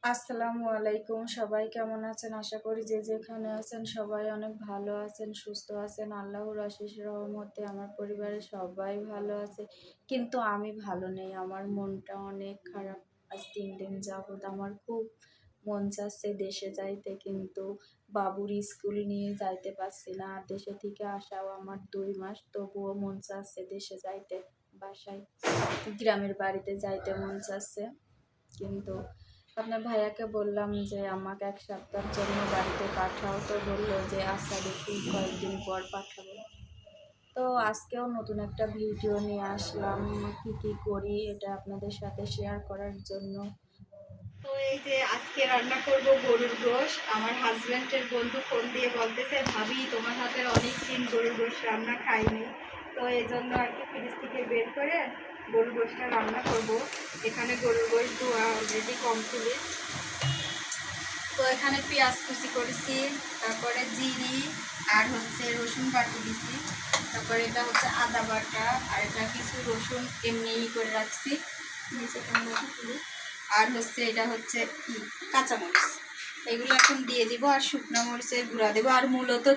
আসসালামু আলাইকুম। সবাই কেমন আছেন? আশা করি যে যেখানে আছেন সবাই অনেক ভালো আছেন, সুস্থ আছেন। আল্লাহর অশেষ রহমতে আমার পরিবারের সবাই ভালো আছে। কিন্তু আমি ভালো নেই। আমার মনটা অনেক খারাপ। আজ ৩ দিন যাবৎ আমার খুব মন চাচ্ছে দেশে যাইতে, কিন্তু বাবুর স্কুল নিয়ে যাইতে পারছি না। দেশে থেকে আসাও আমার ২ মাস, তবুও মন চাচ্ছে দেশে যাইতে। বাসায় গ্রামের বাড়িতে যাইতে মন চাচ্ছে, কিন্তু আপনার ভাইয়াকে বললাম যে আমাকে ১ সপ্তাহের জন্য বাড়িতে পাঠাও, তো বললো যে আচ্ছা দেখি কয়েকদিন পর পাঠাবো। তো আজকেও নতুন একটা ভিডিও নিয়ে আসলাম, কি করি এটা আপনাদের সাথে শেয়ার করার জন্য। তো এই যে আজকে রান্না করব গরুর গোশ। আমার হাজব্যান্ডের বন্ধু ফোন দিয়ে বলতেছে, ভাবি তোমার হাতের অনেক দিন গরুর গোশ রান্না খাইনি, তো এই জন্য আর কি ফ্রিজ থেকে বের করে গরুর গোশটা রান্না করব। এখানে গরুর গোশ ধোয়া অলরেডি কমপ্লিট। তো এখানে পেঁয়াজ কুচি করেছি, তারপরে জিরি আর হচ্ছে রসুন বাটি দিছি, তারপরে এটা হচ্ছে আদা বাটা, আর এটা কিছু রসুন এমনি করে রাখছি নিচে, আর হচ্ছে এটা হচ্ছে কি কাঁচামরিচ। এগুলো এখন দিয়ে দিব, আর শুকনো মরিচের গুঁড়া দেবো। আর মূলত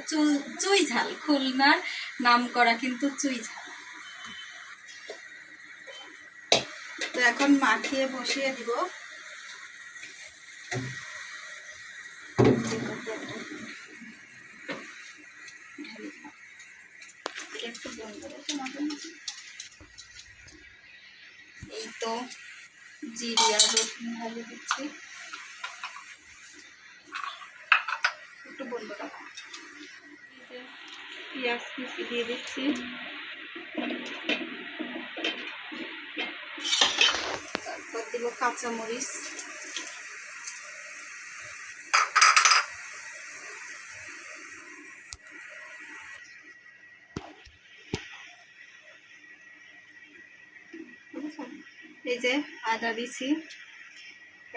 চুই ঝাল, খুলনার নাম করা কিন্তু চুই ঝাল। তো এখন মাখিয়ে বসিয়ে দিব। এই তো জিরি আর রসুন ঢালে দিচ্ছি, একটু বন্ধ রাখো। পেঁয়াজ কুচি দিয়ে দিচ্ছি, তারপর দিব কাঁচামরিচ, এই যে আদা দিছি।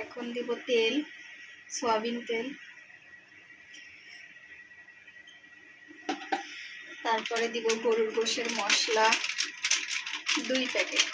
এখন দিব তেল, সয়াবিন তেল, তারপরে দিব গরুর গোশের মশলা ২ প্যাকেট।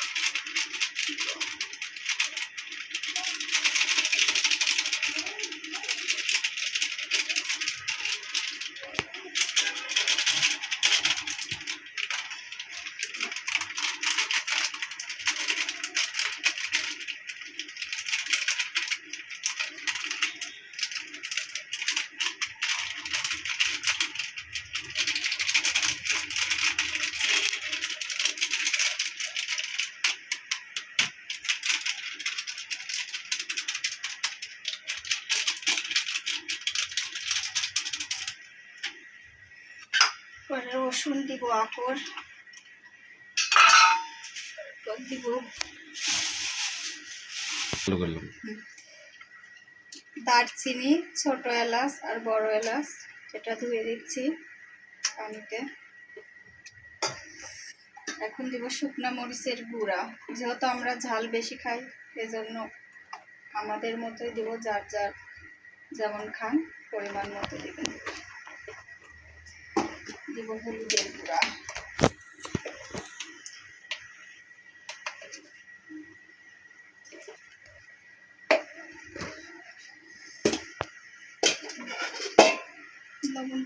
পরে রসুন দিব আকর, দিব দারচিনি, ছোট এলাচ আর বড় এলাচ, এটা ধুয়ে দিচ্ছি পানিতে। এখন দিব শুকনো মরিচের গুঁড়া। যেহেতু আমরা ঝাল বেশি খাই, এজন্য আমাদের মতোই দিব, যার যার যেমন খান পরিমাণ মতো দিবেন। দিব হলুদের গুঁড়া, লবণ।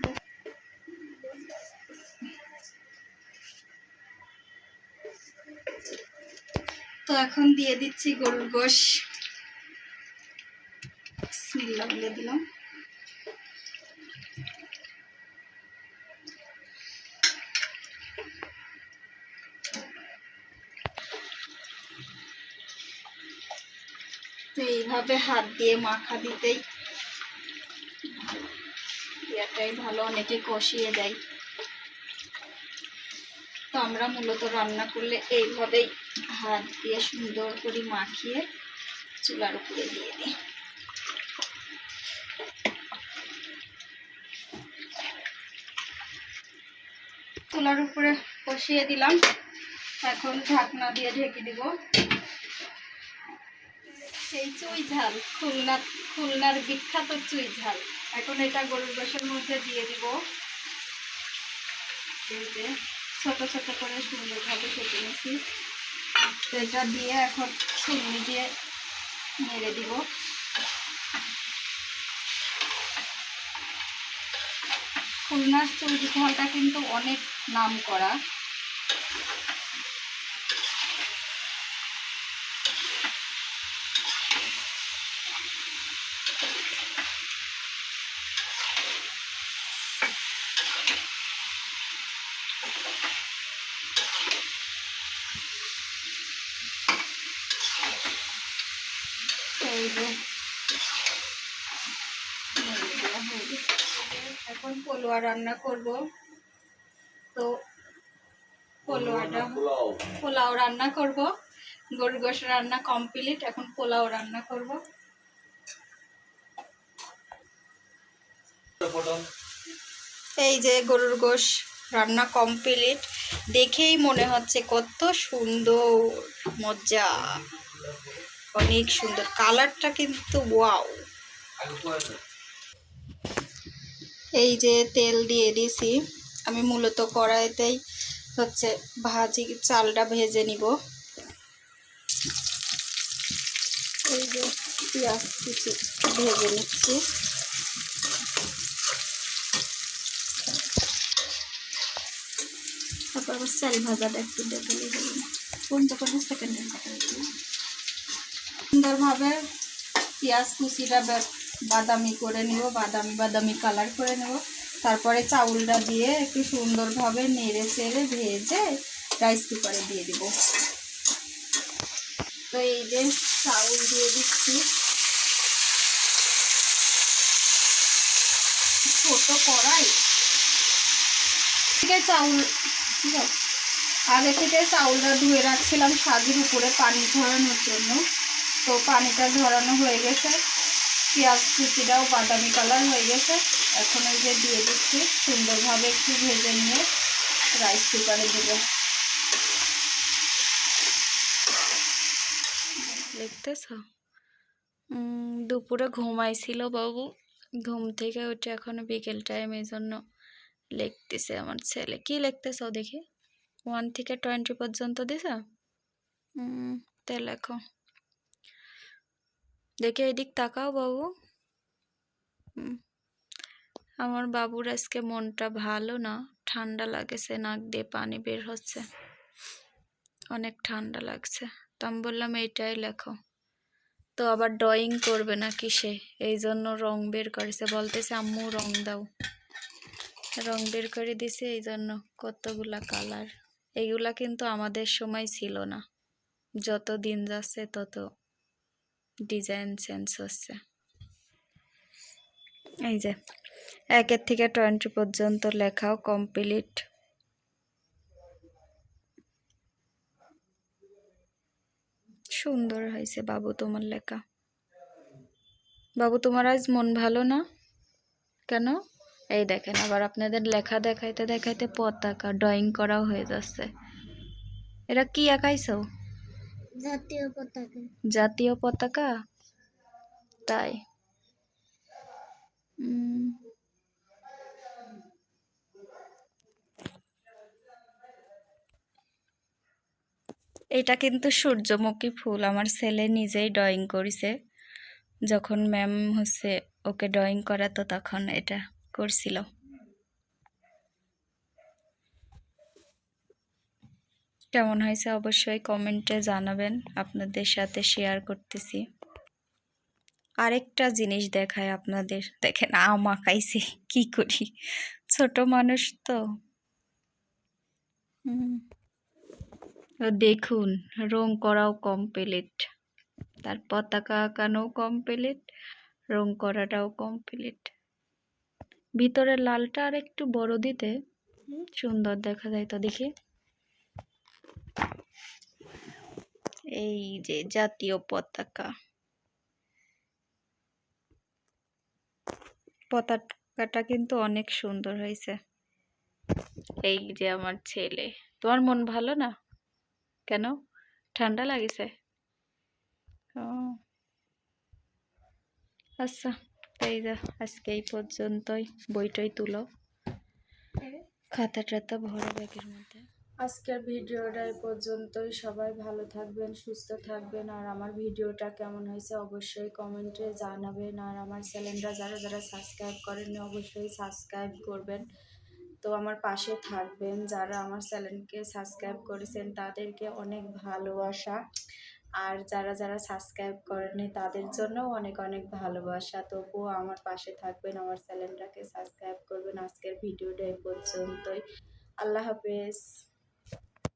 তো এখন দিয়ে দিচ্ছি গরুর গোশ। বিসমিল্লাহ বলে দিলাম। তো এইভাবে হাত দিয়ে মাখা দিতেই এটাই ভালো, অনেকে কষিয়ে দেয়। তো আমরা মূলত রান্না করলে এইভাবেই হাত দিয়ে সুন্দর করে মাখিয়ে চুলার উপরে দিয়ে দিই। চুলার উপরে কষিয়ে দিলাম, এখন ঢাকনা দিয়ে ঢেকে দিব। সেই চুই ঝাল, খুলনার বিখ্যাত চুই ঝাল, এখন এটা গরুর গোশের মধ্যে দিয়ে দিব। ছোট ছোট করে সুন্দরভাবে কেটে নিয়েছি। তো এটা দিয়ে এখন চিনি দিয়ে নেড়ে দিব। খুলনার চৌধুরী ঝালটা কিন্তু অনেক নাম করা। এই যে এখন পোলোয়া রান্না করব। তো পোলাও রান্না করব। গরুর গোশ রান্না কমপ্লিট, এখন পোলাও রান্না করব। এই যে গরুর গোশ রান্না কমপ্লিট, দেখেই মনে হচ্ছে কত সুন্দর, মজা, অনেক সুন্দর কালারটা কিন্তু ওয়াও। এই যে তেল দিয়ে দিছি, আমি মূলত কড়াইতেই হচ্ছে চালটা ভেজে নিব। এই যে পেঁয়াজ কুচি ভেজে নিচ্ছি। তারপর আবার চাল ভাজাটা একটু দেখে নিলাম, 50 সেকেন্ডের সুন্দরভাবে পেঁয়াজ কুচিটা বাদামি করে নিব, বাদামি কালার করে নেব। তারপরে চাউলটা দিয়ে একটু সুন্দরভাবে নেড়ে চেড়ে ভেজে রাইস কুকারে দিয়ে দিব। তো এই যে চাউল দিয়ে দিচ্ছি, ছোট কড়াই থেকে চাউল, ঠিক আছে, আগে থেকে চাউলটা ধুয়ে রাখছিলাম সাজের উপরে পানি ঝরানোর জন্য। তো পানিটা ঝরানো হয়ে গেছে, পেঁয়াজ কুচিটাও বাদামি কালার হয়ে গেছে। এখন এই যে দিয়ে দিচ্ছি, সুন্দরভাবে একটু ভেজে নিয়ে রাইস কুকারে দিব। দেখতেছ, দুপুরে ঘুমাইছিল বাবু, ঘুম থেকে উঠে এখনো বিকেল টাইম, এই জন্য লিখতেছে আমার ছেলে। কি লিখতেছ দেখি? 1 থেকে 20 পর্যন্ত দিছ? তে লেখো দেখে, এদিক তাকাও বাবু। আমার বাবুর আজকে মনটা ভালো না, ঠান্ডা লাগেছে, নাক দিয়ে পানি বের হচ্ছে, অনেক ঠান্ডা লাগছে। তো আমি বললাম এইটাই লেখো। তো আবার ড্রয়িং করবে না কিসে, এই জন্য রং বের করেছে, বলতেছে আম্মু রং দাও। রং বের করে দিছে, এই জন্য কতগুলা কালার। এইগুলা কিন্তু আমাদের সময় ছিল না, যত দিন যাচ্ছে তত ডিজাইন চেঞ্জ হচ্ছে। এই যে 1 থেকে 20 পর্যন্ত লেখাও কমপ্লিট। সুন্দর হয়েছে বাবু তোমার লেখা। বাবু তোমার আজ মন ভালো না কেন? এই দেখেন, আবার আপনাদের লেখা দেখাইতে দেখাইতে পতাকা ড্রয়িং করাও হয়ে যাচ্ছে। এটা কি আঁকাইছো? জাতীয় পতাকা। জাতীয় পতাকা, তাই? এটা কিন্তু সূর্যমুখী ফুল, আমার ছেলে নিজেই ড্রয়িং করেছে। যখন ম্যাম হচ্ছে ওকে ড্রয়িং করাতো তখন এটা করছিল। কেমন হয়েছে অবশ্যই কমেন্টে জানাবেন, আপনাদের সাথে শেয়ার করতেছি। আরেকটা জিনিস দেখায় আপনাদের, দেখেন আম আঁকাইছে, কি করি, ছোট মানুষ তো। দেখুন, রং করাও কমপ্লিট, তার পতাকা আঁকানো কমপ্লিট, রং করাটাও কমপ্লিট। ভিতরে লালটা আর একটু বড় দিতে সুন্দর দেখা যায়। তো দেখি, এই যে জাতীয় পতাকা, পতাকাটা কিন্তু অনেক সুন্দর হয়েছে। এই যে আমার ছেলে। তোমার মন ভালো না কেন? ঠান্ডা লাগেছে? ও আচ্ছা, এই যে আজকে এই পর্যন্তই। বইটাই তুলো, খাতা টাতা ভরো ব্যাগের মধ্যে। আজকের ভিডিওটা এই পর্যন্তই। সবাই ভালো থাকবেন, সুস্থ থাকবেন। আর আমার ভিডিওটা কেমন হয়েছে অবশ্যই কমেন্টে জানাবেন। আর আমার চ্যানেলটা যারা যারা সাবস্ক্রাইব করেননি অবশ্যই সাবস্ক্রাইব করবেন। তো আমার পাশে থাকবেন। যারা আমার চ্যানেলকে সাবস্ক্রাইব করেছেন তাদেরকে অনেক ভালোবাসা। আর যারা সাবস্ক্রাইব করেননি তাদের জন্যও অনেক অনেক ভালোবাসা। তবুও আমার পাশে থাকবেন, আমার চ্যানেলটাকে সাবস্ক্রাইব করবেন। আজকের ভিডিওটা এই পর্যন্তই। আল্লাহ হাফেজ।